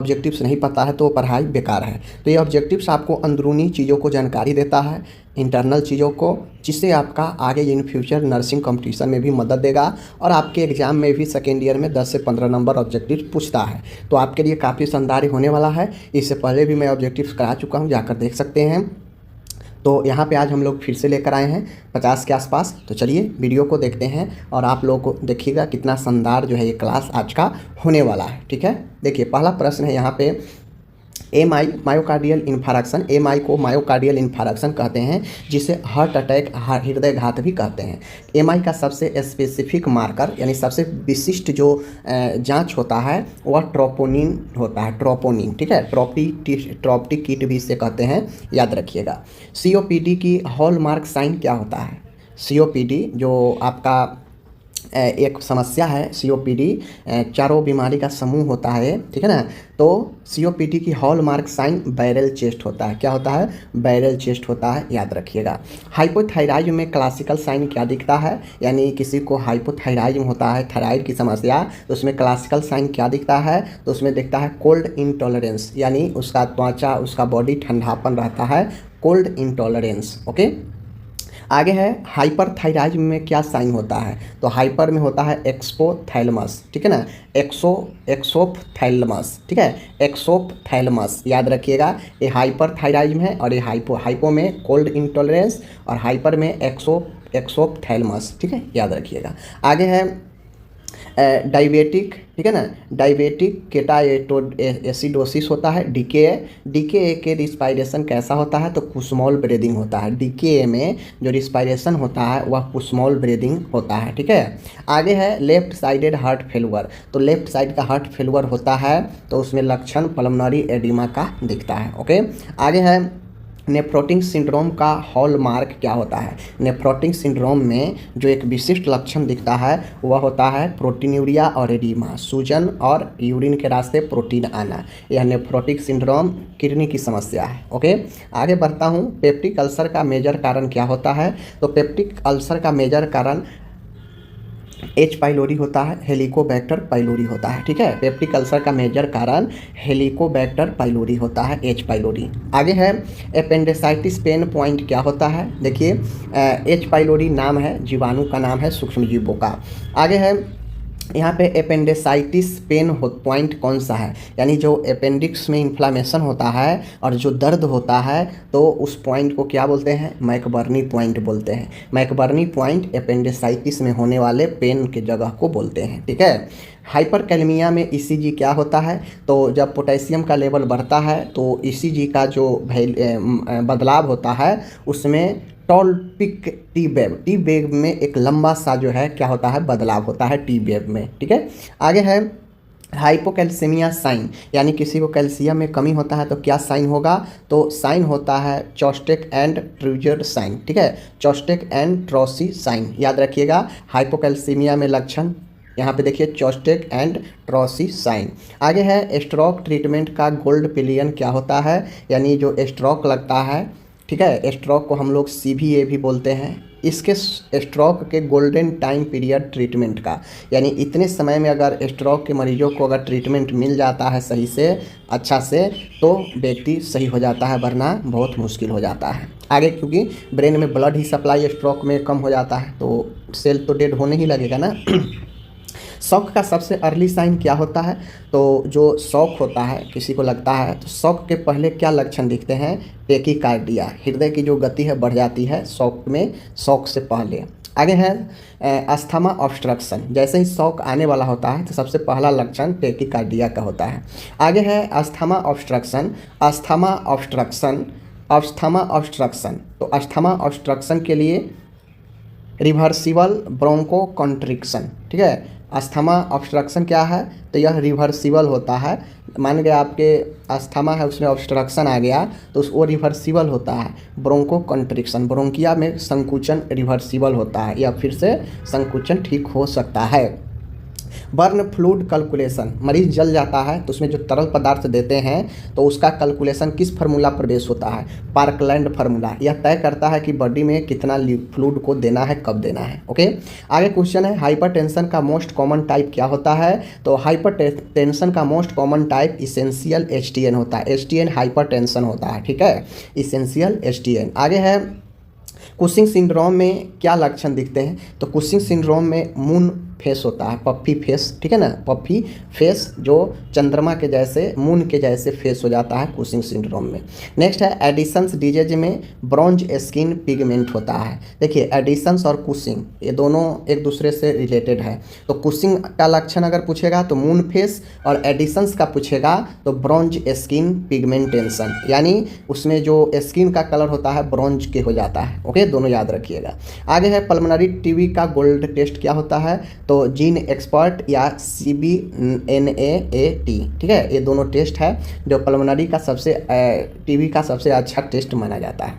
Objectives नहीं पता है तो वो पढ़ाई बेकार है। तो ये ऑब्जेक्टिव्स आपको अंदरूनी चीज़ों को जानकारी देता है, इंटरनल चीज़ों को, जिससे आपका आगे इन फ्यूचर नर्सिंग कंपटीशन में भी मदद देगा और आपके एग्ज़ाम में भी सेकेंड ईयर में 10 से 15 नंबर ऑब्जेक्टिव पूछता है। तो आपके लिए काफ़ी शानदार होने वाला है। इससे पहले भी मैं ऑब्जेक्टिव्स करा चुका हूँ, जाकर देख सकते हैं। तो यहाँ पे आज हम लोग फिर से लेकर आए हैं 50 के आसपास। तो चलिए वीडियो को देखते हैं और आप लोगों को देखिएगा कितना शानदार जो है ये क्लास आज का होने वाला है। ठीक है, देखिए पहला प्रश्न है यहाँ पे, एमआई मायोकार्डियल इन्फारक्शन। एमआई को मायोकार्डियल इन्फारक्शन कहते हैं, जिसे हार्ट अटैक, हृदय घात भी कहते हैं। एमआई का सबसे स्पेसिफिक मार्कर यानी सबसे विशिष्ट जो जांच होता है वह ट्रोपोनिन होता है, ट्रोपोनिन। ठीक है, ट्रोप्टिक किट भी इसे कहते हैं, याद रखिएगा। सीओपीडी की हॉलमार्क साइन क्या होता है? सीओपीडी जो आपका एक समस्या है, सीओपीडी चारों बीमारी का समूह होता है, ठीक है ना। तो सीओपीडी की हॉलमार्क साइन बैरल चेस्ट होता है। क्या होता है? बैरल चेस्ट होता है, याद रखिएगा। हाइपोथायराइड में क्लासिकल साइन क्या दिखता है? यानी किसी को हाइपोथायराइड होता है, थायराइड की समस्या, तो उसमें क्लासिकल साइन क्या दिखता है? तो उसमें दिखता है कोल्ड इंटॉलरेंस, यानी उसका त्वचा, उसका बॉडी ठंडापन रहता है, कोल्ड इंटॉलरेंस। ओके, आगे है हाइपरथायराइज्म में क्या साइन होता है? तो हाइपर में होता है एक्सोथैलेमस, ठीक है ना, एक्सोथैलेमस, ठीक है, एक्सोथैलेमस, याद रखिएगा। ये हाइपरथायराइज्म है और ये हाइपो में कोल्ड इंटॉलरेंस और हाइपर में एक्सोथैलेमस, ठीक है, याद रखिएगा। आगे है डायबिटिक, ठीक है ना, डायबिटिक केटाएसिडोसिस होता है, डीकेए के रिस्पायरेशन कैसा होता है? तो कुस्मॉल ब्रीदिंग होता है। डीकेए में जो रिस्पायरेशन होता है वह कुस्मॉल ब्रीदिंग होता है, ठीक है। आगे है लेफ्ट साइडेड हार्ट फेलुअर। तो लेफ्ट साइड का हार्ट फेलुअर होता है तो उसमें लक्षण पल्मोनरी एडिमा का दिखता है। ओके, आगे है नेफ्रोटिक सिंड्रोम का हॉलमार्क क्या होता है? नेफ्रोटिक सिंड्रोम में जो एक विशिष्ट लक्षण दिखता है वह होता है प्रोटीनूरिया और एडिमा, सूजन और यूरिन के रास्ते प्रोटीन आना। यह नेफ्रोटिक सिंड्रोम किडनी की समस्या है। ओके, आगे बढ़ता हूँ। पेप्टिक अल्सर का मेजर कारण क्या होता है? तो पेप्टिक अल्सर का मेजर कारण एच पाइलोरी होता है, हेलिकोबैक्टर पाइलोरी होता है, ठीक है। पेप्टिक अल्सर का मेजर कारण हेलिकोबैक्टर पाइलोरी होता है, एच पाइलोरी। आगे है एपेंडिसाइटिस पेन पॉइंट क्या होता है? देखिए एच पाइलोरी नाम है, जीवाणु का नाम है, सूक्ष्मजीवों का। आगे है यहाँ पे एपेंडिसाइटिस पेन पॉइंट कौन सा है? यानी जो अपेंडिक्स में इन्फ्लामेशन होता है और जो दर्द होता है तो उस पॉइंट को क्या बोलते हैं? मैकबर्नी पॉइंट बोलते हैं। मैकबर्नी पॉइंट एपेंडिसाइटिस में होने वाले पेन के जगह को बोलते हैं, ठीक है। हाइपरकैलेमिया में ईसीजी क्या होता है? तो जब पोटेशियम का लेवल बढ़ता है तो ईसीजी का जो बदलाव होता है उसमें टॉल्पिक टी वेव में एक लंबा सा जो है क्या होता है? बदलाव होता है टी वेव में, ठीक है। आगे है हाइपोकैल्सीमिया साइन, यानी किसी को कैल्शियम में कमी होता है तो क्या साइन होगा? तो साइन होता है चॉस्टेक एंड ट्रूजर साइन, ठीक है, चॉस्टेक एंड ट्रॉसी साइन, याद रखिएगा। हाइपोकैल्सीमिया में लक्षण यहाँ पे देखिए चॉस्टेक एंड ट्रॉसी साइन। आगे है स्ट्रोक ट्रीटमेंट का गोल्ड पिलियन क्या होता है? यानी जो स्ट्रोक लगता है, ठीक है, स्ट्रोक को हम लोग सीवीए भी बोलते हैं। इसके स्ट्रोक के गोल्डन टाइम पीरियड ट्रीटमेंट का, यानी इतने समय में अगर स्ट्रोक के मरीजों को अगर ट्रीटमेंट मिल जाता है सही से, अच्छा से, तो व्यक्ति सही हो जाता है, वरना बहुत मुश्किल हो जाता है आगे, क्योंकि ब्रेन में ब्लड ही सप्लाई स्ट्रोक में कम हो जाता है तो सेल तो डेड होने ही लगेगा ना। शॉक का सबसे अर्ली साइन क्या होता है? तो जो शॉक होता है किसी को लगता है तो शॉक के पहले क्या लक्षण दिखते हैं? टेकीकार्डिया, हृदय की जो गति है बढ़ जाती है शॉक में, शॉक से पहले। आगे है अस्थमा ऑब्स्ट्रक्शन। जैसे ही शॉक आने वाला होता है तो सबसे पहला लक्षण टेकीकार्डिया का होता है। आगे है asthma obstruction. Asthma obstruction, asthma obstruction, तो अस्थमा ऑब्स्ट्रक्शन के लिए रिवर्सिबल ब्रोंको कॉन्ट्रिक्शन, ठीक है। अस्थमा ऑब्स्ट्रक्शन क्या है? तो यह रिवर्सिबल होता है। मान गया आपके अस्थमा है उसमें ऑब्स्ट्रक्शन आ गया तो वो रिवर्सिबल होता है। ब्रोंको कॉन्ट्रिक्शन, ब्रोंकिया में संकुचन रिवर्सिबल होता है या फिर से संकुचन ठीक हो सकता है। बर्न फ्लूइड कैलकुलेशन, मरीज जल जाता है तो उसमें जो तरल पदार्थ देते हैं तो उसका कैलकुलेशन किस फार्मूला पर बेस होता है, पार्कलैंड फार्मूला। यह तय करता है कि बॉडी में कितना फ्लूइड को देना है, कब देना है। ओके, आगे क्वेश्चन है हाइपरटेंशन का मोस्ट कॉमन टाइप क्या होता है। तो हाइपरटेंशन का मोस्ट कॉमन टाइप इसेंशियल एचटीएन होता है, एचटीएन हाइपरटेंशन होता है, ठीक है, इसेंशियल एचटीएन। आगे है कुशिंग सिंड्रोम में क्या लक्षण दिखते हैं। तो कुशिंग सिंड्रोम में मून फेस होता है, पप्पी फेस, ठीक है ना, पप्पी फेस जो चंद्रमा के जैसे, मून के जैसे फेस हो जाता है कुशिंग सिंड्रोम में। नेक्स्ट है एडिशंस डिजीज में ब्रॉन्ज स्किन पिगमेंट होता है। देखिए एडिशंस और कुशिंग ये दोनों एक दूसरे से रिलेटेड है। तो कुशिंग का लक्षण अगर पूछेगा तो मून फेस, और एडिशंस का पूछेगा तो ब्रॉन्ज स्किन पिगमेंटेशन, यानी उसमें जो स्किन का कलर होता है ब्रॉन्ज के हो जाता है। ओके, दोनों याद रखिएगा। आगे है पल्मोनरी टीबी का गोल्ड टेस्ट क्या होता है। तो जीन एक्सपर्ट या CBNAAT, ठीक है, ये दोनों टेस्ट है जो पल्मोनरी का सबसे टीबी का सबसे अच्छा टेस्ट माना जाता है।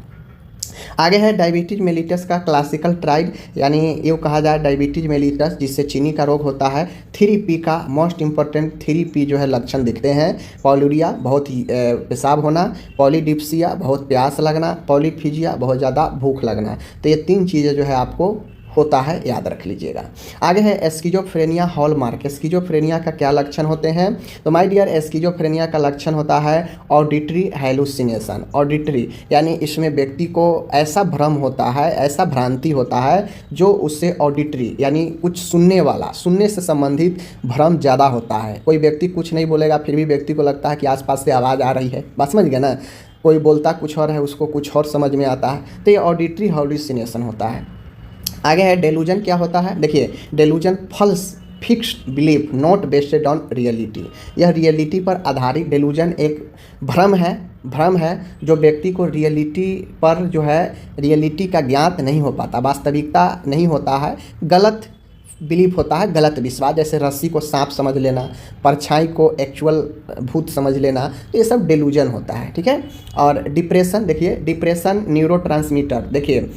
आगे है डायबिटीज मेलिटस का क्लासिकल ट्राइड, यानी ये कहा जाए डायबिटीज मेलिटस जिससे चीनी का रोग होता है। 3P का मोस्ट इंपॉर्टेंट 3P जो है लक्षण दिखते हैं। पॉल्यूरिया बहुत ही पेशाब होना, पॉलीडिप्सिया बहुत प्यास लगना, पॉलीफिजिया बहुत ज़्यादा भूख लगना। तो ये 3 चीज़ें जो है आपको होता है, याद रख लीजिएगा। आगे है एस्किजोफ्रेनिया हॉलमार्क। एस्किजोफ्रेनिया का क्या लक्षण होते हैं। तो माय डियर एस्किजोफ्रेनिया का लक्षण होता है ऑडिटरी हेलुसिनेशन। ऑडिटरी यानी इसमें व्यक्ति को ऐसा भ्रम होता है, ऐसा भ्रांति होता है जो उससे ऑडिटरी यानी कुछ सुनने वाला, सुनने से संबंधित भ्रम ज़्यादा होता है। कोई व्यक्ति कुछ नहीं बोलेगा फिर भी व्यक्ति को लगता है कि आसपास से आवाज़ आ रही है, बात समझ गए ना। कोई बोलता कुछ और है, उसको कुछ और समझ में आता है, तो ये ऑडिटरी हेलुसिनेशन होता है। आगे है डेलूजन क्या होता है। देखिए delusion false fixed belief not based on reality. यह रियलिटी पर आधारित डेलूजन एक भ्रम है जो व्यक्ति को रियलिटी पर जो है रियलिटी का ज्ञात नहीं हो पाता, वास्तविकता नहीं होता है, गलत बिलीफ होता है, गलत विश्वास। जैसे रस्सी को सांप समझ लेना, परछाई को एक्चुअल भूत समझ लेना, तो ये सब डेलूजन होता है, ठीक है। और डिप्रेशन, देखिए डिप्रेशन न्यूरोट्रांसमीटर। देखिए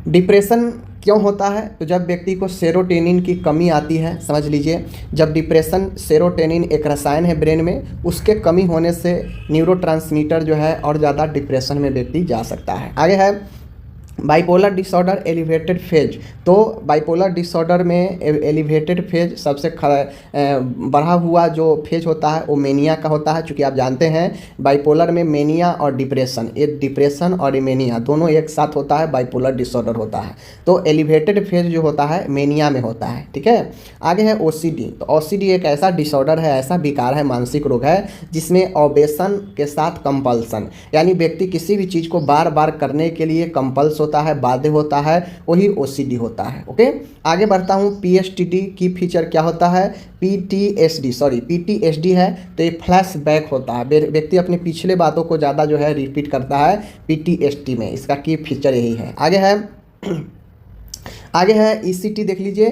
डिप्रेशन क्यों होता है। तो जब व्यक्ति को सेरोटोनिन की कमी आती है, समझ लीजिए जब डिप्रेशन, सेरोटोनिन एक रसायन है ब्रेन में, उसके कमी होने से न्यूरोट्रांसमीटर जो है और ज़्यादा डिप्रेशन में व्यक्ति जा सकता है। आगे है बाइपोलर डिसऑर्डर एलिवेटेड फेज। तो बाइपोलर डिसऑर्डर में एलिवेटेड फेज सबसे बढ़ा हुआ जो फेज होता है वो मेनिया का होता है। चूँकि आप जानते हैं बाइपोलर में मेनिया और डिप्रेशन, ये डिप्रेशन और मेनिया दोनों एक साथ होता है, बाइपोलर डिसऑर्डर होता है। तो एलिवेटेड फेज जो होता है मेनिया में होता है, ठीक है। आगे है OCD। तो OCD एक ऐसा डिसऑर्डर है, ऐसा विकार है, मानसिक रोग है जिसमें ऑब्सेशन के साथ कंपल्सन, यानी व्यक्ति किसी भी चीज़ को बार बार करने के लिए कंपल्स होता है, बाध्य होता है, वही OCD होता है। ओके, आगे बढ़ता हूँ। PTSD की फीचर क्या होता है। PTSD है तो ये फ्लैशबैक होता है, व्यक्ति अपने पिछले बातों को ज़्यादा जो है रिपीट करता है PTSD में, इसका की फीचर यही है। आगे है ECT देख लीजिए।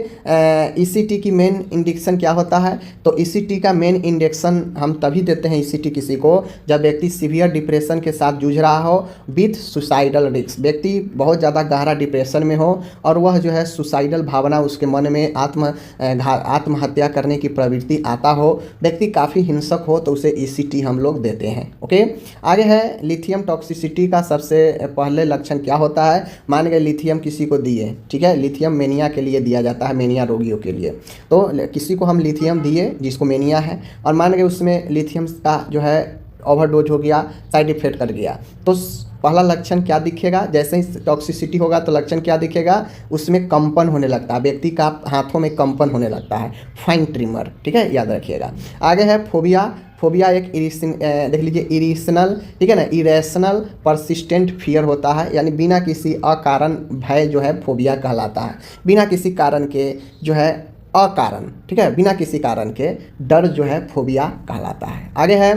ECT की मेन इंडिकेशन क्या होता है। तो ECT का मेन इंडिकेशन हम तभी देते हैं ECT किसी को जब व्यक्ति सीवियर डिप्रेशन के साथ जूझ रहा हो विथ सुसाइडल रिस्क। व्यक्ति बहुत ज़्यादा गहरा डिप्रेशन में हो और वह जो है सुसाइडल भावना उसके मन में आत्महत्या करने की प्रवृत्ति आता हो, व्यक्ति काफ़ी हिंसक हो, तो उसे ECT हम लोग देते हैं। ओके, आगे है लिथियम टॉक्सिसिटी का सबसे पहले लक्षण क्या होता है। मान गए लिथियम किसी को दिए, ठीक है, लिथियम मेनिया के लिए दिया जाता है, मेनिया रोगियों के लिए। तो किसी को हम लिथियम दिए जिसको मेनिया है और मान गए उसमें लिथियम का जो है ओवरडोज हो गया, साइड इफेक्ट कर गया, तो पहला लक्षण क्या दिखेगा। जैसे ही टॉक्सिसिटी होगा तो लक्षण क्या दिखेगा, उसमें कंपन होने लगता है, व्यक्ति का हाथों में कंपन होने लगता है, फाइन ट्रिमर, ठीक है, याद रखिएगा। आगे है फोबिया। फोबिया एक देख लीजिए इरेशनल, ठीक है ना, इरेशनल परसिस्टेंट फियर होता है, यानी बिना किसी अकारण भय जो है फोबिया कहलाता है। बिना किसी कारण के जो है अकारण, ठीक है, बिना किसी कारण के डर जो है फोबिया कहलाता है। आगे है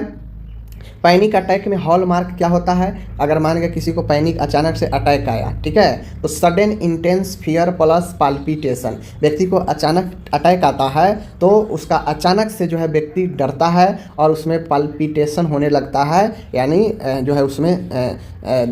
पैनिक अटैक में हॉलमार्क क्या होता है, अगर मान के किसी को पैनिक अचानक से अटैक आया, ठीक है, तो sudden intense fear plus palpitation, व्यक्ति को अचानक अटैक आता है तो उसका अचानक से जो है व्यक्ति डरता है और उसमें पाल्पिटेशन होने लगता है, यानी जो है उसमें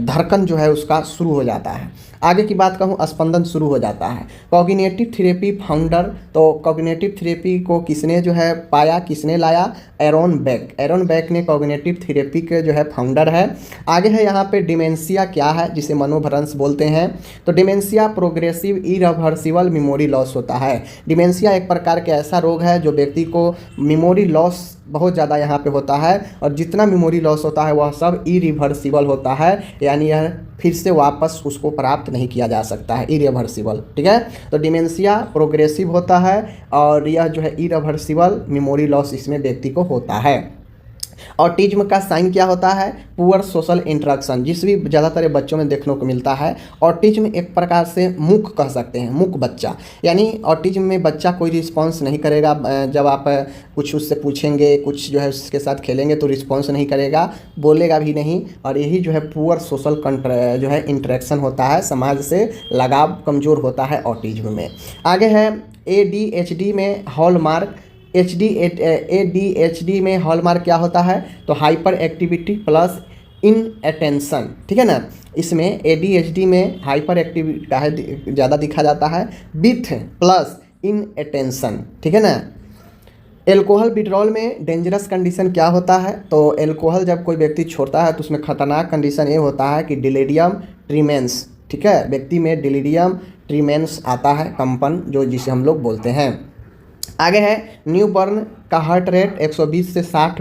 धड़कन जो है उसका शुरू हो जाता है। आगे की बात कहूँ, स्पंदन शुरू हो जाता है। कॉग्निटिव थेरेपी फाउंडर, तो कॉग्निटिव थेरेपी को किसने जो है पाया, किसने लाया, एरोन बेक। एरोन बेक ने कॉग्निटिव थेरेपी के जो है फाउंडर है। आगे है यहाँ पे डिमेंशिया क्या है, जिसे मनोभ्रंश बोलते हैं। तो dementia progressive irreversible memory loss होता है। डिमेंशिया एक प्रकार का ऐसा रोग है जो व्यक्ति को मेमोरी लॉस बहुत ज़्यादा यहाँ पे होता है, और जितना मेमोरी लॉस होता है वह सब इरिवर्सिबल होता है, यानी यह फिर से वापस उसको प्राप्त नहीं किया जा सकता है, इरिवर्सिबल, ठीक है। तो डिमेंशिया प्रोग्रेसिव होता है और यह जो है इरिवर्सिबल मेमोरी लॉस इसमें व्यक्ति को होता है। ऑटिज्म का साइन क्या होता है, पुअर सोशल इंटरेक्शन, जिस भी ज़्यादातर बच्चों में देखने को मिलता है। ऑटिज्म एक प्रकार से मूक कह सकते हैं, मूक बच्चा, यानी ऑटिज्म में बच्चा कोई रिस्पॉन्स नहीं करेगा, जब आप कुछ उससे पूछेंगे, कुछ जो है उसके साथ खेलेंगे तो रिस्पॉन्स नहीं करेगा, बोलेगा भी नहीं, और यही जो है पुअर सोशल जो है इंटरेक्शन होता है, समाज से लगाव कमज़ोर होता है ऑटिज्म में। आगे है ADHD में हॉलमार्क। ADHD में हॉलमार्क क्या होता है, तो हाइपर एक्टिविटी प्लस इन अटेंशन, ठीक है ना। इसमें ADHD में हाइपर एक्टिविटी का है ज़्यादा दिखा जाता है, विथ प्लस इन अटेंशन, ठीक है ना। एल्कोहल विड्रॉल में डेंजरस कंडीशन क्या होता है, तो एल्कोहल जब कोई व्यक्ति छोड़ता है तो उसमें खतरनाक कंडीशन ये होता है कि डिलीरियम ट्रीमेंस, ठीक है, व्यक्ति में डिलीरियम ट्रीमेंस आता है, कंपन, जो जिसे हम लोग बोलते हैं। आगे है न्यू बॉर्न का हार्ट रेट 120 से 60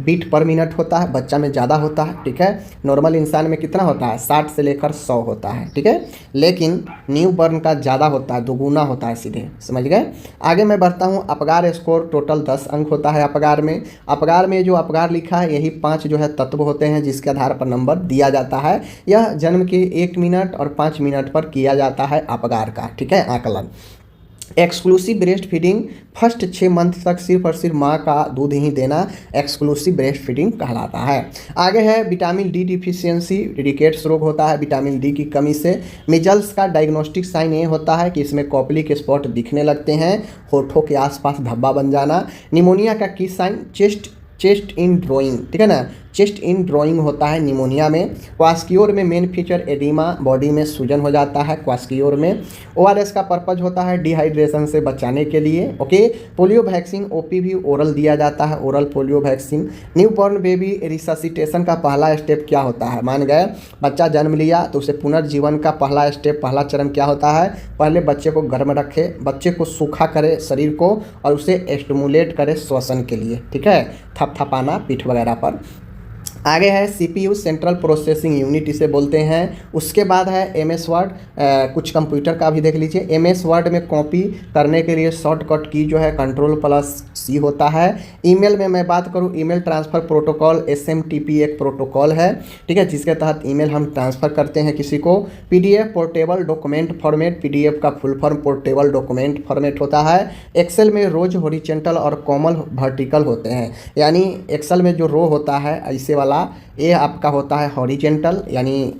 बीट पर मिनट होता है, बच्चा में ज़्यादा होता है, ठीक है। नॉर्मल इंसान में कितना होता है, 60 से लेकर 100 होता है, ठीक है, लेकिन न्यू बॉर्न का ज़्यादा होता है, दोगुना होता है सीधे, समझ गए। आगे मैं बढ़ता हूँ, अपगार स्कोर टोटल 10 अंक होता है अपगार में। अपगार में जो अपगार लिखा है यही 5 जो है तत्व होते हैं जिसके आधार पर नंबर दिया जाता है। यह जन्म के 1 मिनट और 5 मिनट पर किया जाता है अपगार का, ठीक है, आकलन। Exclusive breast feeding, first 6 month तक सिर्फ और सिर्फ माँ का दूध ही देना एक्सक्लूसिव ब्रेस्ट फीडिंग कहलाता है। आगे है विटामिन डी डिफिशियंसी, रिकेट्स रोग होता है विटामिन डी की कमी से। मिजल्स का डायग्नोस्टिक साइन ये होता है कि इसमें कॉपली के स्पॉट दिखने लगते हैं, होठों के आसपास धब्बा बन जाना। निमोनिया का की साइन, चेस्ट इन ड्राइंग, ठीक है ना, चेस्ट इन ड्राइंग होता है निमोनिया में। क्वास्कियोर में मेन फीचर एडिमा, बॉडी में सूजन हो जाता है क्वास्कियोर में। ORS का पर्पज होता है डिहाइड्रेशन से बचाने के लिए, okay. Polio vaccine OPV oral दिया जाता है, oral polio vaccine. New born baby resuscitation का पहला स्टेप क्या होता है, मान गए बच्चा जन्म लिया तो उसे पुनर्जीवन का पहला स्टेप, पहला चरण क्या होता है, पहले बच्चे को गर्म रखे, बच्चे को सूखा करे शरीर को और उसे स्टिमुलेट करे श्वसन के लिए, ठीक है, थपथपाना पीठ वगैरह पर। आगे है CPU सेंट्रल प्रोसेसिंग यूनिट इसे बोलते हैं। उसके बाद है MS वर्ड, कुछ कंप्यूटर का भी देख लीजिए। MS वर्ड में कॉपी करने के लिए शॉर्टकट की जो है Ctrl+C होता है। ईमेल में मैं बात करूँ, ईमेल ट्रांसफ़र प्रोटोकॉल SMTP एक प्रोटोकॉल है, ठीक है, जिसके तहत ईमेल हम ट्रांसफ़र करते हैं किसी को। PDF portable document format, PDF का full form portable document format होता है। एक्सेल में रोज हॉरिजॉन्टल और कॉमन वर्टिकल होते हैं, यानी एक्सेल में जो रो होता है ऐसे वाला, ये आपका होता है हॉरिजेंटल यानी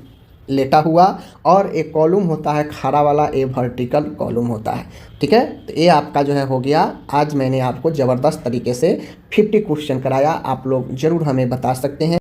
लेटा हुआ, और एक कॉलम होता है खड़ा वाला, ये वर्टिकल कॉलम होता है, ठीक है। तो ये आपका जो है हो गया। आज मैंने आपको ज़बरदस्त तरीके से 50 क्वेश्चन कराया, आप लोग ज़रूर हमें बता सकते हैं।